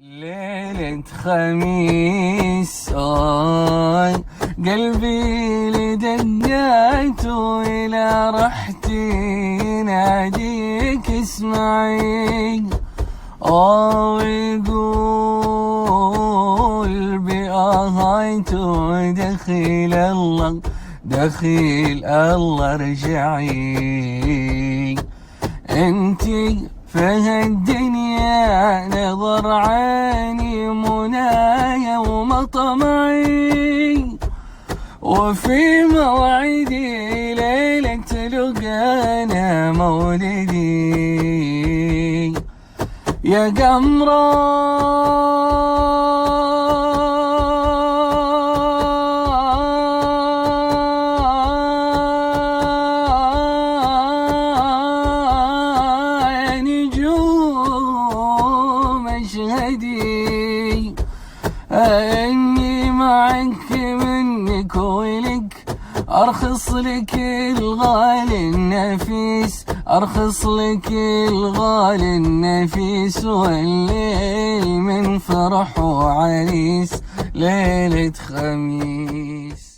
ليلة خميس قلبي لدقات وإلى رحتي ناديك اسمعي ويقول بآهات دخيل الله دخيل الله ارجعي انتي في الدنيا نظر عيني منايا ومطمعي وفي موعدي ليلة لقانا مولدي يا قمرة مشهدي اني معك منك ولك ارخص لك الغالي النفيس ارخص لك الغالي النفيس والليل من فرح وعريس ليلة خميس.